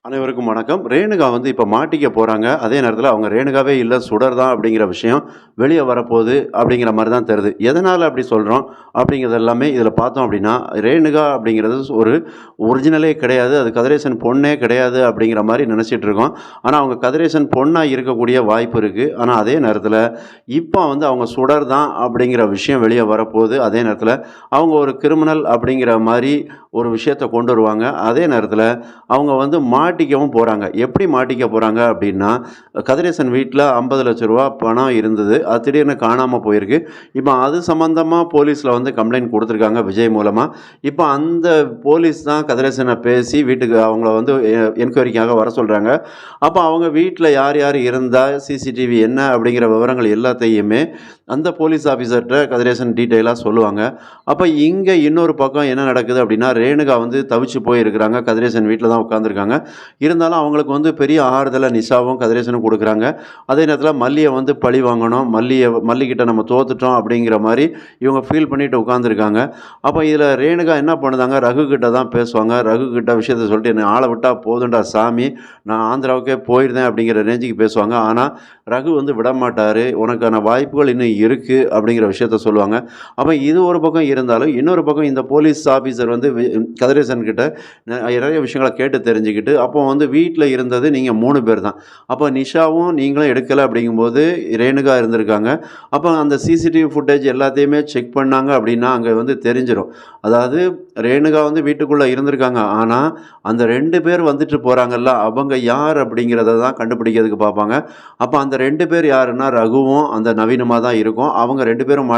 அனைவருக்கும் வணக்கம். ரேணுகா இப்போ மாட்டிக்க போறாங்க. அதே நேரத்தில அவங்க ரேணுகாவே இல்ல, சுடர் தான் அப்படிங்கிற விஷயம் வெளிய வரப்போகுது அப்படிங்கிற மாரி தான் தெரியுது. எதனால அப்படி சொல்றோம் அப்படிங்கிறது எல்லாமே இதில பார்த்தோம் அப்படின்னா, ரேணுகா அப்படிங்கிறது ஒரு ஒரிஜினலே கிடையாது. அது கதிரேசன் பொண்ணே கிடையாது அப்படிங்கிற மாரி நெனச்சிட்டு இருக்கோம். ஆனா அவங்க கதிரேசன் பொண்ணா இருக்கக்கூடிய வாய்ப்பு இருக்கு. ஆனா அதே நேரத்தில இப்போ அவங்க சுடர் தான் அப்படிங்கிற விஷயம் வெளிய வரப்போகுது. அதே நேரத்தில அவங்க ஒரு கிரிமினல் அப்படிங்கிற மாரி ஒரு விஷயத்த கொண்டு வருவாங்க. அதே நேரத்தில அவங்க மாட்டிக்கவும் போறாங்க. எப்படி மாட்டிக்க போறாங்க அப்படின்னா, கதிரேசன் வீட்ல ரூ. 50,00,000 பணம் இருந்தது. அது திடீர்னு காணாம போயிருக்கு. இப்போ அது சம்மந்தமா போலீஸ்ல கம்ப்ளைண்ட் குடுத்துருக்காங்க விஜய் மூலமா. இப்போ அந்த போலீஸ் தான் கதிரேசன பேசி வீட்டுக்கு அவங்கள என்கொயரிக்காக வர சொல்றாங்க. அப்போ அவங்க வீட்ல யார் யார் இருந்தா, சிசிடிவி என்ன அப்படிங்கிற விவரங்கள் எல்லாத்தையுமே அந்த போலீஸ் ஆஃபீசர்ட்ட கதிரேசன் டீட்டெயிலா சொல்லுவாங்க. அப்ப இங்க இன்னொரு பக்கம் என்ன நடக்குது அப்படின்னா, ரேணுகா தவிச்சு போயிருக்கிறாங்க. கதிரேசன் வீட்ல தான் உட்காந்துருக்காங்க. இருந்தாலும் அவங்களுக்கு பெரிய ஆறுதல நிஷாவும், கதிரேசனும் குடுக்குறாங்க. அதே நேரத்தில மல்லிய பழி வாங்கணும். மல்லிகிட்ட நம்ம தோத்துட்டோம் அப்படிங்கிற மாரி இவங்க ஃபீல் பண்ணிட்டு உட்காந்துருக்காங்க. அப்ப இதில ரேணுகா என்ன பண்ணுதாங்க, ரகு கிட்ட தான் பேசுவாங்க. ரகு கிட்ட விஷயத்த சொல்லிட்டு, "என்னை ஆள விட்டா போதும்டா சாமி. நான் ஆந்திராவுக்கே போயிருந்தேன்" அப்படிங்கிற ரேஞ்சுக்கு பேசுவாங்க. ஆனா ரகு விடமாட்டாரு. "உனக்கான வாய்ப்புகள் இன்னும் இருக்கு" அப்படிங்கிற விஷயத்த சொல்லுவாங்க. அப்ப இது ஒரு பக்கம் இருந்தாலும், இன்னொரு பக்கம் இந்த போலீஸ் ஆஃபீசர் கதிரேசன் கிட்ட நிறைய விஷயங்கள கேட்டு தெரிஞ்சுக்கிட்டு, அப்போ வீட்ல இருந்தது நீங்க 3 பேர் தான். அப்போ நிஷாவும் நீங்களும் எடுக்கல அப்படிங்கும்போது ரேணுகா இருந்திருக்காங்க. அப்போ அந்த சிசிடிவி ஃபுட்டேஜ் எல்லாத்தையுமே செக் பண்ணாங்க அப்படின்னா, அங்க தெரிஞ்சிரும். அதாவது ரேணுகா வீட்டுக்குள்ள இருந்திருக்காங்க. ஆனா, அந்த 2 பேர் வந்துட்டு போறாங்கல்ல, அவங்க யார் அப்படிங்கிறத தான் கண்டுபிடிக்கிறதுக்கு பார்ப்பாங்க. அப்ப அந்த 2 பேர் யாருன்னா, ரகுவும் அந்த நவீனுமா தான் இருக்கும். அவங்க 2 பேரும்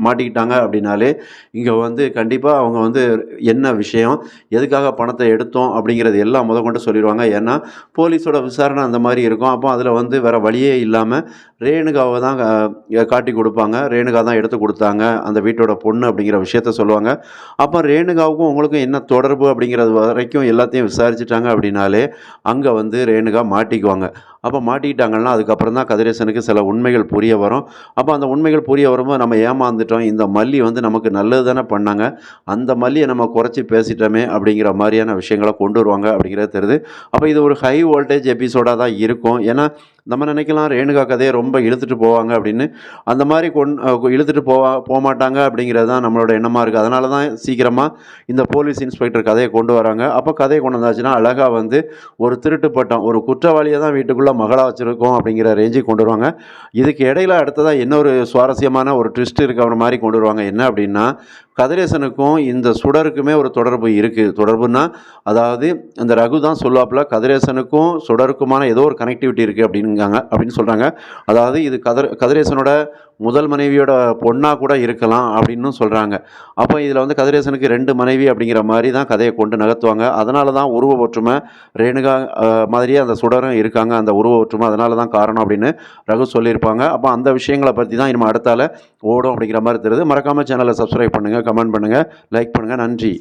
மாட்டிக்கிட்டாங்க அப்படின்னாலே, இங்க கண்டிப்பா அவங்க என்ன விஷயம்? எதுக்காக பணத்த எடுத்தோம்? அப்படிங்கிறது எல்லாம் முதற்கொண்டு சொல்லிருவாங்க. ஏன்னா, போலீஸோட விசாரணை அந்த மாரி இருக்கும். அப்போ அதில வேற வழியே இல்லாம ரேணுகாவ தான் காட்டிக் குடுப்பாங்க. ரேணுகா தான் எடுத்து குடுத்தாங்க. அந்த வீட்டோட பொண்ணு அப்படிங்கிற விஷயத்த சொல்லுவாங்க. அப்ப ரேணுகாவுக்கும் உங்களுக்கும் என்ன தொடர்பு அப்படிங்கிறது வரைக்கும் எல்லாத்தையும் விசாரிச்சுட்டாங்க அப்படின்னாலே, அங்க ரேணுகா மாட்டிக்குவாங்க. அப்ப மாட்டிக்கிட்டாங்கன்னா, அதுக்கப்புறம் தான் கதிரேசனுக்கு சில உண்மைகள் புரிய வரும். அப்ப அந்த உண்மைகள் புரிய வரும்போது, நம்ம ஏமாந்துட்டோம். இந்த மல்லி நமக்கு நல்லது தானே பண்ணாங்க. அந்த மல்லிய நம்ம குறைச்சு பேசிட்டோமே அப்படிங்கிற மாரியான விஷயங்கள கொண்டு வருவாங்க அப்படிங்கிறது தெரியுது. அப்ப இது ஒரு ஹை வோல்டேஜ் எபிசோடா தான் இருக்கும். ஏன்னா, நம்ம நினைக்கலாம் ரேணுகா கதைய ரொம்ப இழுத்துட்டு போவாங்க அப்படின்னு. அந்த மாரி இழுத்துட்டு போமாட்டாங்க அப்படிங்கிறது தான் நம்மளோட எண்ணமா இருக்கு. அதனால தான் சீக்கிரமா இந்த போலீஸ் இன்ஸ்பெக்டர் கதைய கொண்டு வராங்க. அப்ப கதைய கொண்டு வந்தாச்சுன்னா, அழகா ஒரு திருட்டு பட்டம், ஒரு குற்றவாளிய தான் வீட்டுக்குள்ள மகளா வச்சிருக்கோம் அப்படிங்கிற ரேஞ்சுக்கு கொண்டு வருவாங்க. இதுக்கு இடையில அடுத்ததா இன்னொரு சுவாரஸ்யமான ஒரு ட்விஸ்ட் இருக்கிற மாரி கொண்டு வருவாங்க. என்ன அப்படின்னா, கதிரேசனுக்கும் இந்த சுடருக்குமே ஒரு தொடர்பு இருக்கு. தொடர்புன்னா, அதாவது அந்த ரகு தான் சொல்லுவாப்புல, கதிரேசனுக்கும் சுடருக்குமான ஏதோ ஒரு கனெக்டிவிட்டி இருக்கு அப்படின்னு சொல்றாங்க. அதாவது இது கதிரேசனோட முதல் மனைவியோட பொண்ணா கூட இருக்கலாம் அப்படின்னும் சொல்றாங்க. அப்ப இதுல கதிரேசனுக்கு 2 மனைவி அப்படிங்கிற மாரி தான் கதைய கொண்டு நகர்த்துவாங்க. அதனால தான் உருவ ஒற்றுமை ரேணுகா மாதிரியே அந்த சுடரும் இருக்காங்க. அந்த உருவ ஒற்றுமை அதனால தான் காரணம் அப்படின்னு ரகு சொல்லியிருப்பாங்க. அப்ப அந்த விஷயங்கள பத்தி தான் இனிமே அடுத்தால ஓடும் அப்படிங்கிற மாரி தெரியுது. மறக்காம சேனல சப்ஸ்கிரைப் பண்ணுங்க, கமெண்ட் பண்ணுங்க, லைக் பண்ணுங்க. நன்றி.